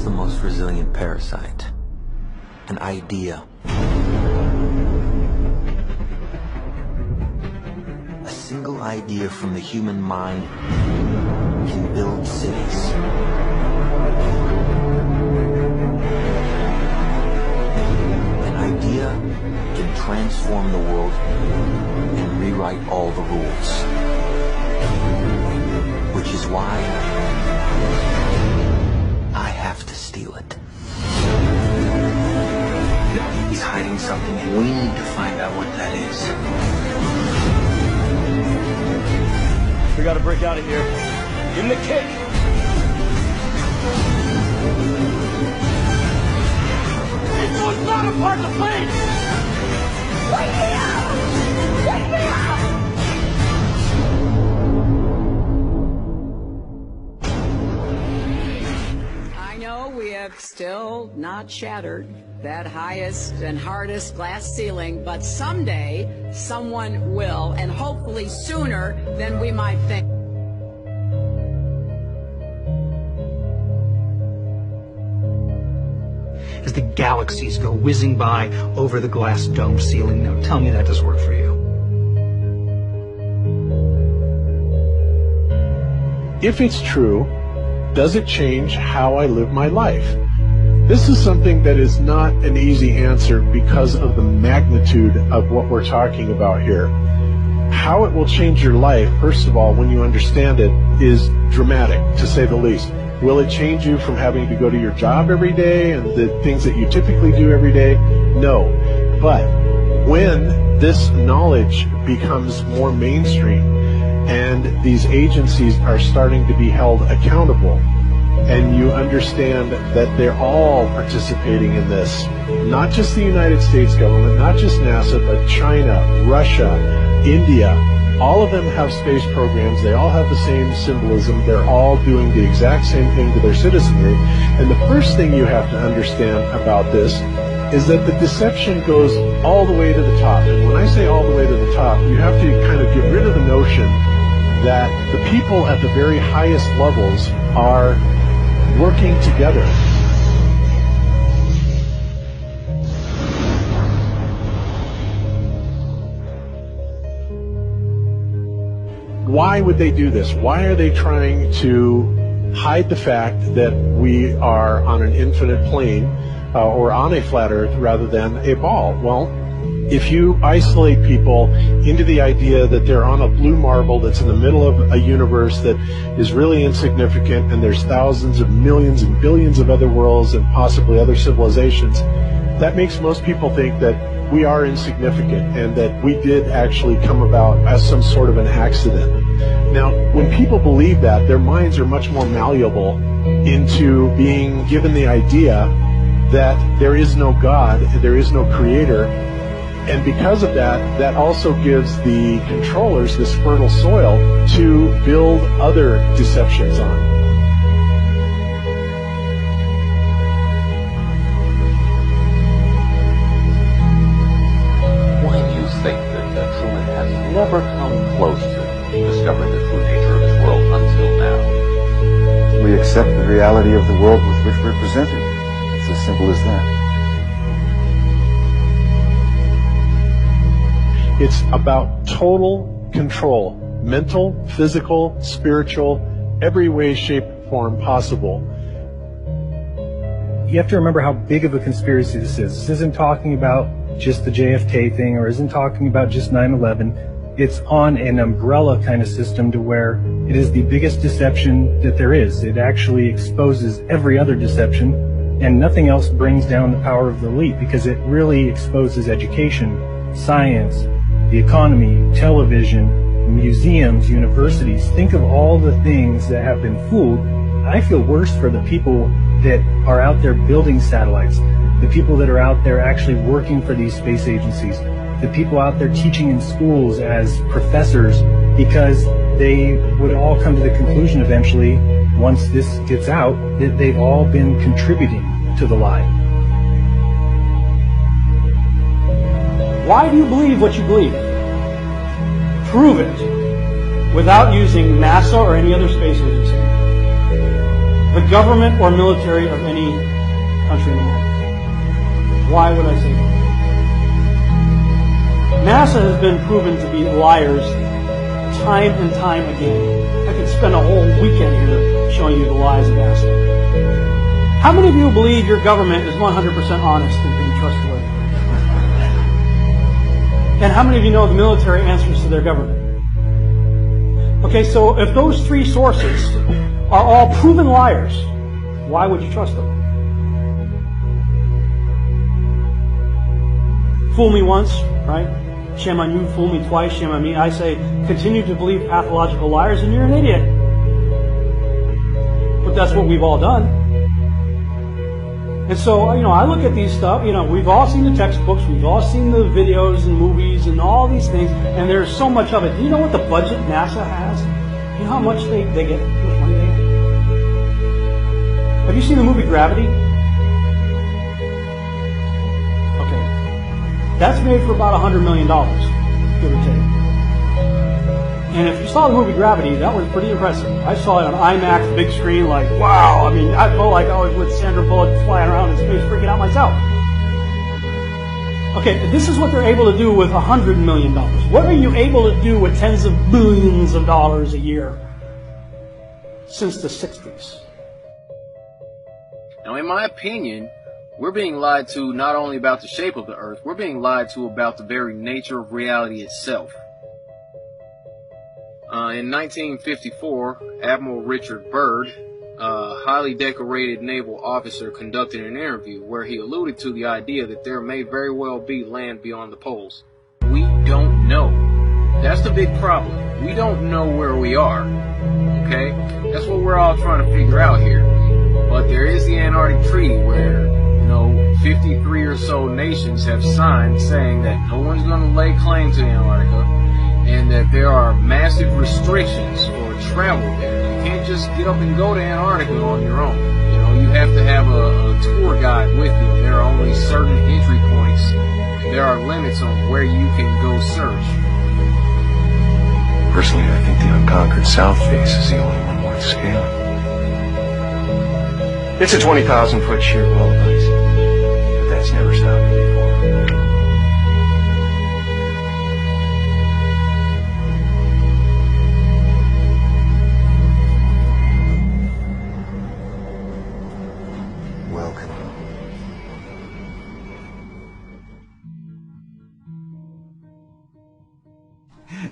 What's the most resilient parasite? An idea. A single idea from the human mind can build cities. An idea can transform the world and rewrite all the rules. Which is why I have to steal it. He's hiding something, and we need to find out what that is. We gotta break out of here. Give him the kick! It was not a part of the plan! Wake me up! Wake me up! I know we have still not shattered that highest and hardest glass ceiling, but someday someone will, and hopefully sooner than we might think. As the galaxies go whizzing by over the glass dome ceiling. Now tell me that doesn't work for you. If it's true, does it change how I live my life? This is something that is not an easy answer because of the magnitude of what we're talking about here. How it will change your life, first of all, when you understand it, is dramatic, to say the least. Will it change you from having to go to your job every day and the things that you typically do every day? No. But when this knowledge becomes more mainstream and these agencies are starting to be held accountable, and you understand that they're all participating in this, not just the United States government, not just NASA, but China, Russia, India, all of them have space programs. They all have the same symbolism. They're all doing the exact same thing to their citizenry. And the first thing you have to understand about this is that the deception goes all the way to the top. And when I say all the way to the top, you have to kind of get rid of the notion that the people at the very highest levels are working together. Why would they do this? Why are they trying to hide the fact that we are on an infinite plane or on a flat earth rather than a ball? Well, if you isolate people into the idea that they're on a blue marble that's in the middle of a universe that is really insignificant and there's thousands of millions and billions of other worlds and possibly other civilizations, that makes most people think that we are insignificant and that we did actually come about as some sort of an accident. Now, when people believe that, their minds are much more malleable into being given the idea that there is no God, there is no creator. And because of that, that also gives the controllers this fertile soil to build other deceptions on. Why do you think that Truman has never come close to discovering the true nature of his world until now? We accept the reality of the world with which we're presented. It's as simple as that. It's about total control, mental, physical, spiritual, every way, shape, form possible. You have to remember how big of a conspiracy this is. This isn't talking about just the JFK thing or isn't talking about just 9/11. It's on an umbrella kind of system to where it is the biggest deception that there is. It actually exposes every other deception, and nothing else brings down the power of the elite because it really exposes education, science, the economy, television, museums, universities. Think of all the things that have been fooled. I feel worse for the people that are out there building satellites, the people that are out there actually working for these space agencies, the people out there teaching in schools as professors, because they would all come to the conclusion eventually, once this gets out, that they've all been contributing to the lie. Why do you believe what you believe? Prove it without using NASA or any other space agency. The government or military of any country in the world. Why would I say that? NASA has been proven to be liars time and time again. I could spend a whole weekend here showing you the lies of NASA. How many of you believe your government is 100% honest and can be trustworthy? And how many of you know the military answers to their government? Okay, so if those three sources are all proven liars, why would you trust them? Fool me once, right? Shame on you. Fool me twice, shame on me. I say, continue to believe pathological liars and you're an idiot. But that's what we've all done. And so, I look at these stuff, we've all seen the textbooks, we've all seen the videos and movies and all these things, and there's so much of it. Do you know what the budget NASA has? You know how much they get? How much money they get? Have you seen the movie Gravity? Okay. That's made for about $100 million, give or take. And if you saw the movie Gravity, that was pretty impressive. I saw it on IMAX, big screen, like, wow. I mean, I felt like I was with Sandra Bullock flying around in space, freaking out myself. Okay, this is what they're able to do with $100 million. What are you able to do with tens of billions of dollars a year since the 60s? Now, in my opinion, we're being lied to not only about the shape of the Earth, we're being lied to about the very nature of reality itself. In 1954, Admiral Richard Byrd, a highly decorated naval officer, conducted an interview where he alluded to the idea that there may very well be land beyond the poles. We don't know. That's the big problem. We don't know where we are. Okay? That's what we're all trying to figure out here. But there is the Antarctic Treaty where, 53 or so nations have signed saying that no one's going to lay claim to Antarctica, and that there are massive restrictions for travel there. You can't just get up and go to Antarctica on your own. You have to have a tour guide with you. There are only certain entry points, and there are limits on where you can go search. Personally, I think the unconquered South face is the only one worth scaling. It's a 20,000-foot sheer wall of ice, but that's never stopped me before.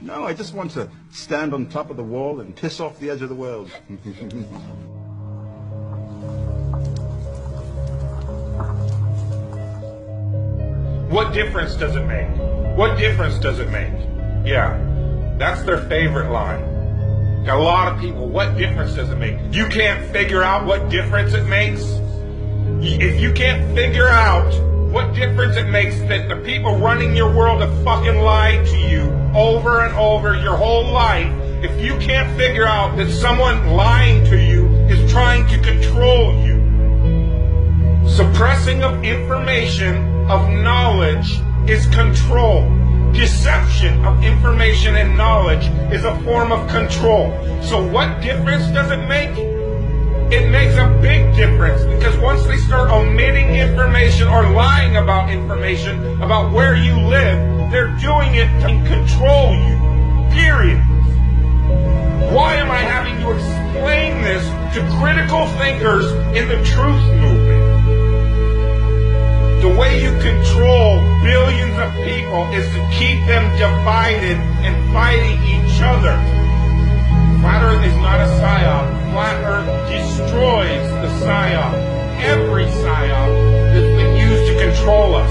No, I just want to stand on top of the wall and piss off the edge of the world. What difference does it make? What difference does it make? Yeah, that's their favorite line. Got a lot of people, what difference does it make? You can't figure out what difference it makes? If you can't figure out what difference it makes that the people running your world have fucking lied to you over and over your whole life, if you can't figure out that someone lying to you is trying to control you, suppressing of information, of knowledge, is control. Deception of information and knowledge is a form of control. So what difference does it make? It makes a big difference, because once they start omitting information or lying about information about where you live, they're doing it to control you. Period. Why am I having to explain this to critical thinkers in the truth movement? The way you control billions of people is to keep them divided and fighting each other. Flat Earth is not a psyop. Flat Earth destroys the psyop. Every psyop that's been used to control us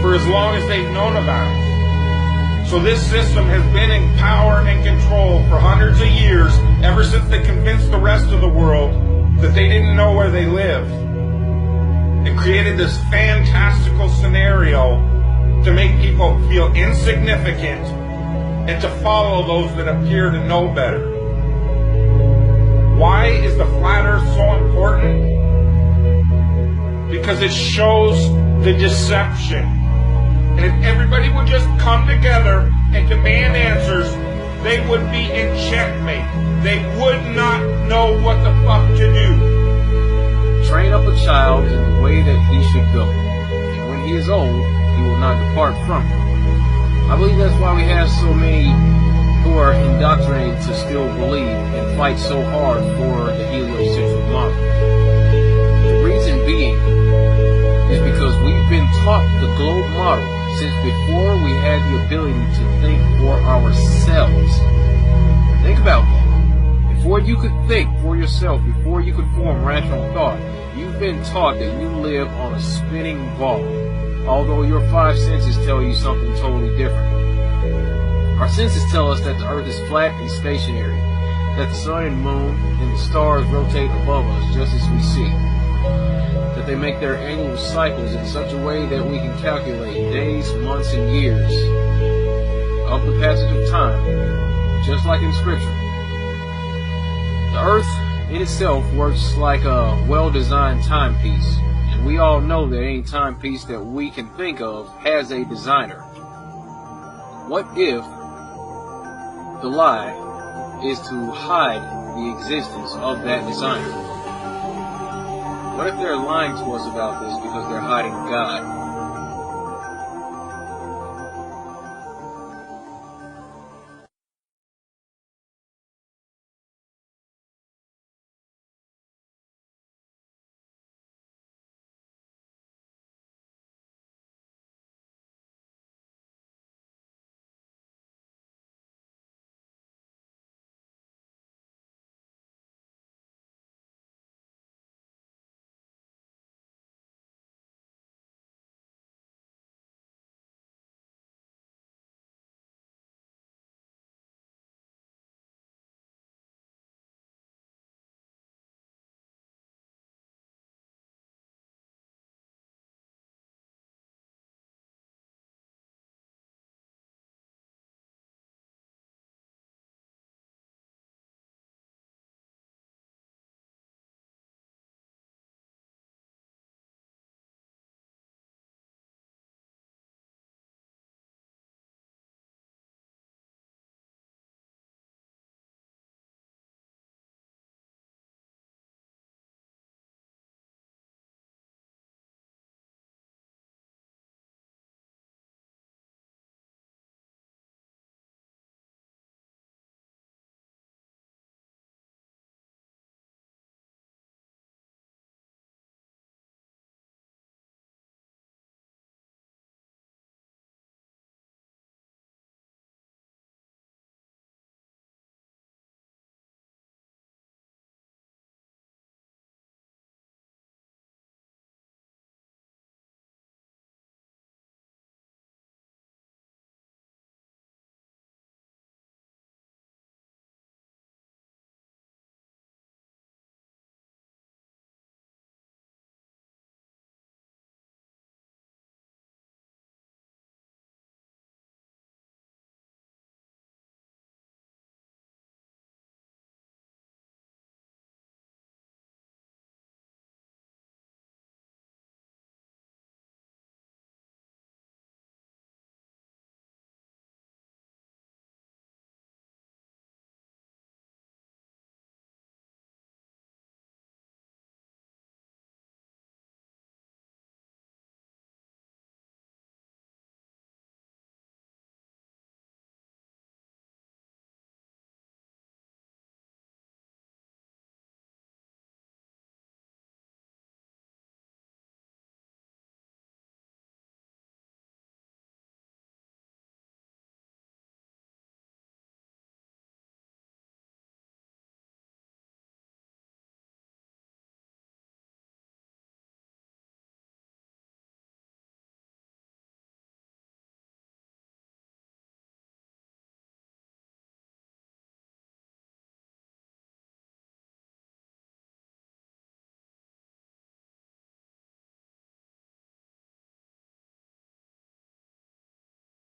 for as long as they've known about it. So this system has been in power and control for hundreds of years, ever since they convinced the rest of the world that they didn't know where they lived, and created this fantastical scenario to make people feel insignificant and to follow those that appear to know better. Why is the flat Earth so important? Because it shows the deception. And if everybody would just come together and demand answers, they would be in checkmate. They would not know what the fuck to do. Train up a child in the way that he should go, and when he is old, he will not depart from it. I believe that's why we have so many who are indoctrinated to still believe and fight so hard for the heliocentric model. The reason being is because we've been taught the globe model since before we had the ability to think for ourselves. Think about that. Before you could think for yourself, before you could form rational thought, you've been taught that you live on a spinning ball, although your five senses tell you something totally different. Our senses tell us that the earth is flat and stationary, that the sun and moon and the stars rotate above us just as we see, that they make their annual cycles in such a way that we can calculate days, months, and years of the passage of time, just like in Scripture. The earth in itself works like a well-designed timepiece, and we all know that any timepiece that we can think of has a designer. What if the lie is to hide the existence of that designer? What if they're lying to us about this because they're hiding God?